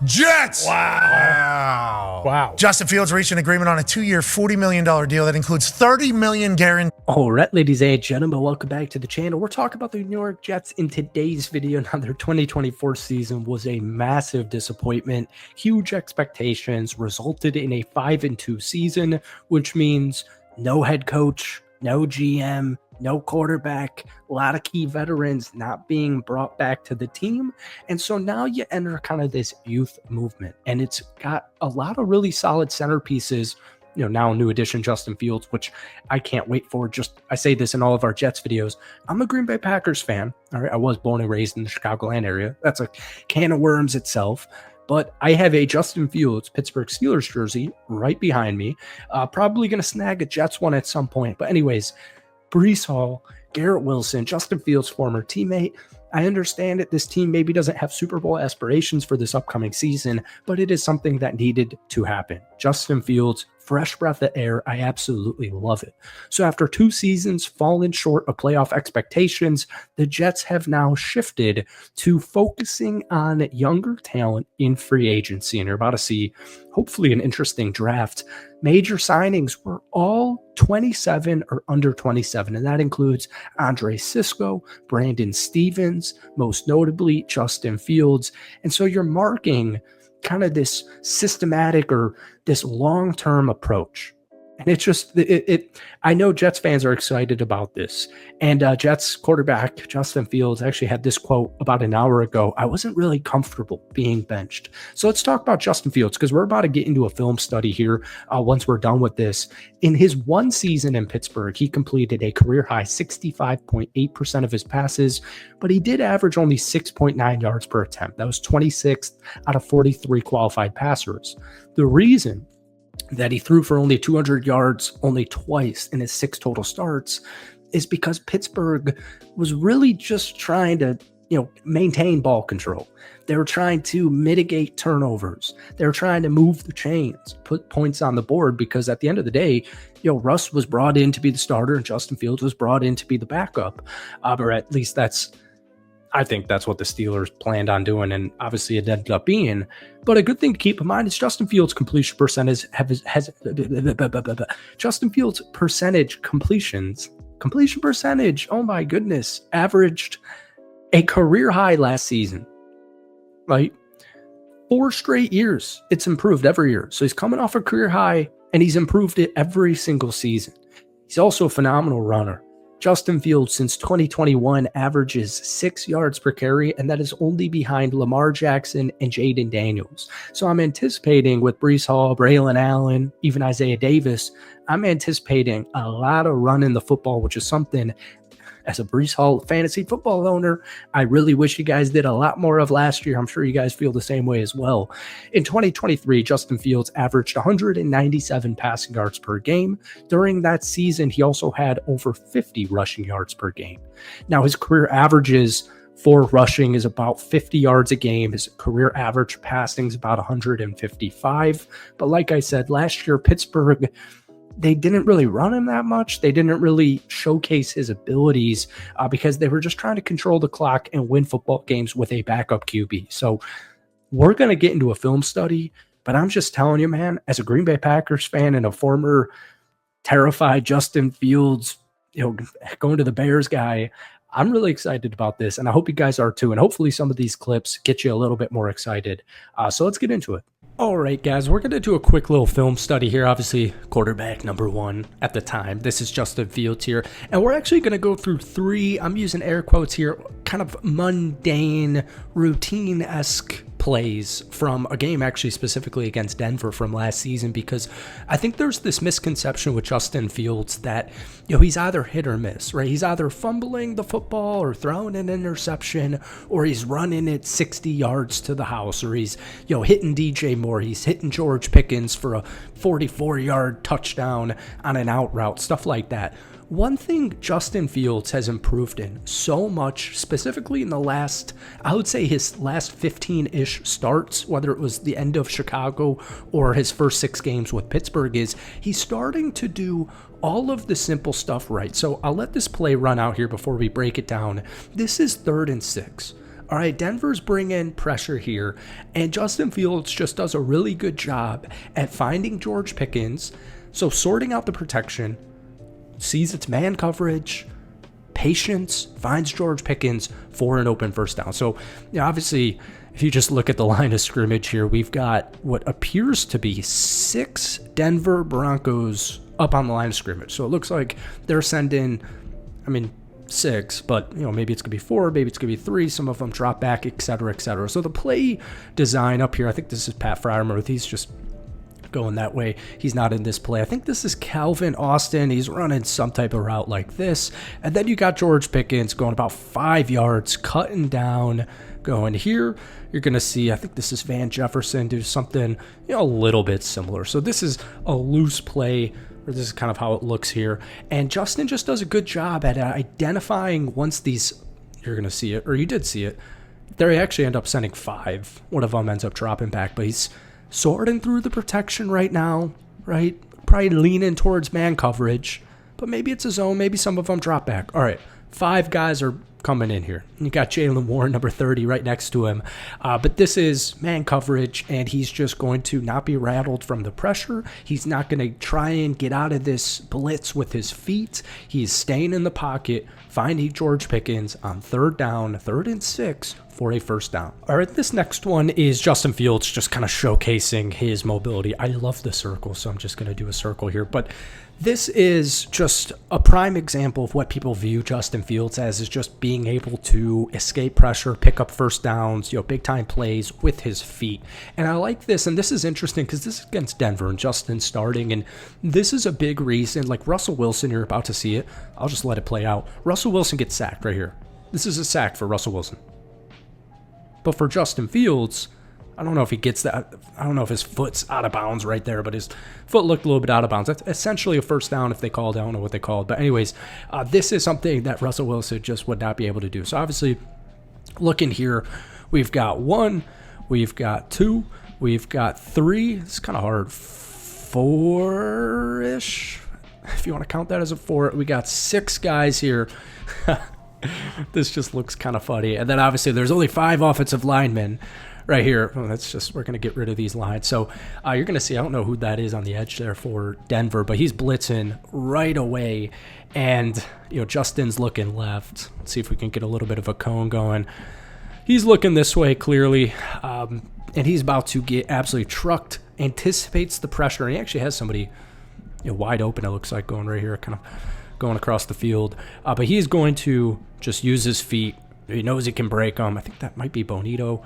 Jets. Wow. Justin Fields reached an agreement on a 2-year, $40 million deal that includes $30 million guaranteed. All right, ladies and gentlemen, welcome back to the channel. We're talking about the New York Jets in today's video. Now, their 2024 season was a massive disappointment. Huge expectations resulted in a 5-2 season, which means no head coach, no GM, no quarterback, a lot of key veterans not being brought back to the team. And so now you enter kind of this youth movement, and it's got a lot of really solid centerpieces. Now new addition Justin Fields, which I can't wait for. I say this in all of our Jets videos. I'm a Green Bay Packers fan. All right, I was born and raised in the Chicagoland area. That's a can of worms itself. But I have a Justin Fields Pittsburgh Steelers jersey right behind me. Probably going to snag a Jets one at some point. But anyways, Breece Hall, Garrett Wilson, Justin Fields' former teammate. I understand that this team maybe doesn't have Super Bowl aspirations for this upcoming season, but it is something that needed to happen. Justin Fields, fresh breath of air. I absolutely love it. So after 2 seasons falling short of playoff expectations, the Jets have now shifted to focusing on younger talent in free agency. And you're about to see, hopefully, an interesting draft. Major signings were all 27 or under 27, and that includes Andre Cisco, Brandon Stevens, most notably Justin Fields. And so you're marking kind of this systematic or this long-term approach. And it's just, I know Jets fans are excited about this. And Jets quarterback Justin Fields actually had this quote about an hour ago: "I wasn't really comfortable being benched." So let's talk about Justin Fields, because we're about to get into a film study here once we're done with this. In his 1 season in Pittsburgh, he completed a career-high 65.8% of his passes, but he did average only 6.9 yards per attempt. That was 26th out of 43 qualified passers. The reason that he threw for only 200 yards only twice in his 6 total starts is because Pittsburgh was really just trying to, maintain ball control. They were trying to mitigate turnovers. They were trying to move the chains, put points on the board, because at the end of the day, Russ was brought in to be the starter and Justin Fields was brought in to be the backup. Or at least I think that's what the Steelers planned on doing, and obviously it ended up being. But a good thing to keep in mind is Justin Fields' completion percentage completion percentage, oh my goodness, averaged a career high last season, right? 4 straight years, it's improved every year. So he's coming off a career high, and he's improved it every single season. He's also a phenomenal runner. Justin Fields, since 2021, averages 6 yards per carry, and that is only behind Lamar Jackson and Jaden Daniels. So I'm anticipating with Breece Hall, Braylon Allen, even Isaiah Davis, I'm anticipating a lot of running the football, which is something, as a Breece Hall fantasy football owner, I really wish you guys did a lot more of last year. I'm sure you guys feel the same way as well. In 2023, Justin Fields averaged 197 passing yards per game. During that season, he also had over 50 rushing yards per game. Now, his career averages for rushing is about 50 yards a game. His career average passing is about 155. But like I said, last year, Pittsburgh, they didn't really run him that much. They didn't really showcase his abilities because they were just trying to control the clock and win football games with a backup QB. So we're going to get into a film study, but I'm just telling you, man, as a Green Bay Packers fan and a former terrified Justin Fields, going to the Bears guy, I'm really excited about this, and I hope you guys are too. And hopefully some of these clips get you a little bit more excited. So let's get into it. All right, guys, we're going to do a quick little film study here. Obviously, quarterback number 1 at the time. This is Justin Fields here. And we're actually going to go through 3, I'm using air quotes here, kind of mundane, routine-esque plays from a game actually specifically against Denver from last season, because I think there's this misconception with Justin Fields that, he's either hit or miss, right? He's either fumbling the football or throwing an interception, or he's running it 60 yards to the house, or he's, hitting DJ Moore, he's hitting George Pickens for a 44-yard touchdown on an out route, stuff like that. One thing Justin Fields has improved in so much, specifically in the last, I would say his last 15-ish starts, whether it was the end of Chicago or his first 6 games with Pittsburgh, is he's starting to do all of the simple stuff right. So I'll let this play run out here before we break it down. This is 3rd and 6. All right, Denver's bringing pressure here, and Justin Fields just does a really good job at finding George Pickens, so sorting out the protection, sees its man coverage, patience, finds George Pickens for an open first down. So, obviously, if you just look at the line of scrimmage here, we've got what appears to be 6 Denver Broncos up on the line of scrimmage. So it looks like they're sending, 6, but maybe it's gonna be 4, maybe it's gonna be 3. Some of them drop back, etc., etc. So the play design up here, I think this is Pat Freiermuth. He's just going that way. He's not in this play. I think this is Calvin Austin. He's running some type of route like this, and then you got George Pickens going about 5 yards, cutting down, going here. You're gonna see, I think this is Van Jefferson do something a little bit similar. So this is a loose play. Or this is kind of how it looks here. And Justin just does a good job at identifying once these, you're going to see it, or you did see it, they actually end up sending 5. One of them ends up dropping back, but he's sorting through the protection right now, right? Probably leaning towards man coverage, but maybe it's a zone, maybe some of them drop back. All right, 5 guys are coming in here. You got Jaylen Warren, number 30, right next to him. But this is man coverage, and he's just going to not be rattled from the pressure. He's not going to try and get out of this blitz with his feet. He's staying in the pocket, finding George Pickens on 3rd down, 3rd and 6 for a first down. All right, this next one is Justin Fields just kind of showcasing his mobility. I love the circle, so I'm just going to do a circle here. But this is just a prime example of what people view Justin Fields as, is just being able to escape pressure, pick up first downs, big time plays with his feet. And I like this, and this is interesting because this is against Denver and Justin starting, and this is a big reason. Like Russell Wilson, you're about to see it. I'll just let it play out. Russell Wilson gets sacked right here. This is a sack for Russell Wilson. But for Justin Fields, I don't know if he gets that. I don't know if his foot's out of bounds right there, but his foot looked a little bit out of bounds. That's essentially a first down if they called. I don't know what they called. But anyways, this is something that Russell Wilson just would not be able to do. So obviously, looking here, we've got 1, we've got 2, we've got 3. It's kind of hard. 4-ish, if you want to count that as a 4. We got 6 guys here. This just looks kind of funny. And then obviously there's only 5 offensive linemen right here. Oh, we're going to get rid of these lines. So you're going to see, I don't know who that is on the edge there for Denver, but he's blitzing right away. And, Justin's looking left. Let's see if we can get a little bit of a cone going. He's looking this way clearly. And he's about to get absolutely trucked, anticipates the pressure. And he actually has somebody wide open, it looks like, going right here, kind of going across the field. But he's going to just use his feet. He knows he can break them. I think that might be Bonito.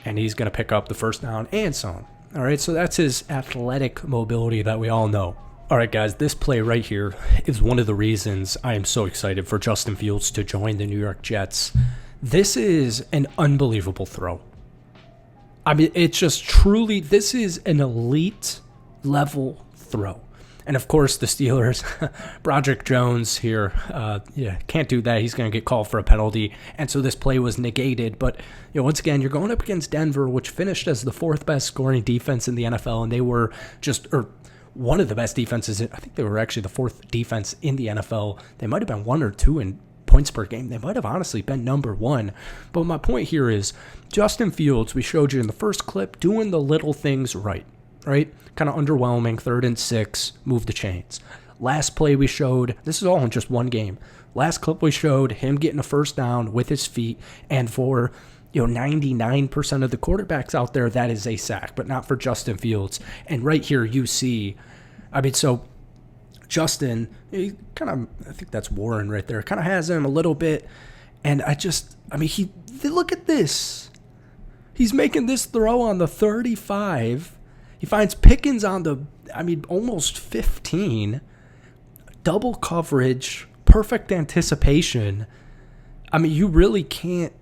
And he's going to pick up the first down and so on. All right, so that's his athletic mobility that we all know. All right, guys, this play right here is one of the reasons I am so excited for Justin Fields to join the New York Jets. This is an unbelievable throw. It's just truly, this is an elite level throw. And of course, the Steelers, Broderick Jones here, can't do that. He's going to get called for a penalty. And so this play was negated. But once again, you're going up against Denver, which finished as the 4th best scoring defense in the NFL. And they were one of the best defenses. I think they were actually the 4th defense in the NFL. They might have been 1 or 2 in points per game. They might have honestly been number 1. But my point here is Justin Fields, we showed you in the first clip, doing the little things right? Kind of underwhelming, 3rd and 6, move the chains. Last play we showed, this is all in just one game. Last clip we showed him getting a first down with his feet, and for 99% of the quarterbacks out there, that is a sack, but not for Justin Fields. And right here you see, so Justin, he kind of, I think that's Warren right there, kind of has him a little bit, and look at this. He's making this throw on the 35. He finds Pickens on the, almost 15. Double coverage, perfect anticipation. You really can't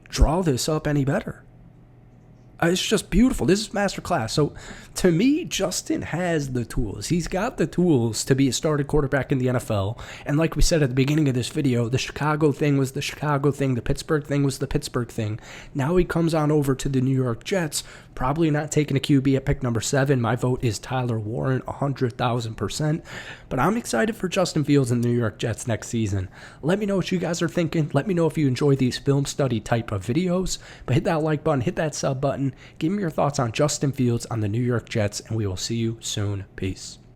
draw this up any better. It's just beautiful. This is masterclass. So, to me, Justin has the tools. He's got the tools to be a starting quarterback in the NFL. And like we said at the beginning of this video, the Chicago thing was the Chicago thing. The Pittsburgh thing was the Pittsburgh thing. Now he comes on over to the New York Jets, probably not taking a QB at pick number 7. My vote is Tyler Warren, 100,000%. But I'm excited for Justin Fields and the New York Jets next season. Let me know what you guys are thinking. Let me know if you enjoy these film study type of videos. But hit that like button, hit that sub button. Give me your thoughts on Justin Fields on the New York Jets, and we will see you soon. Peace.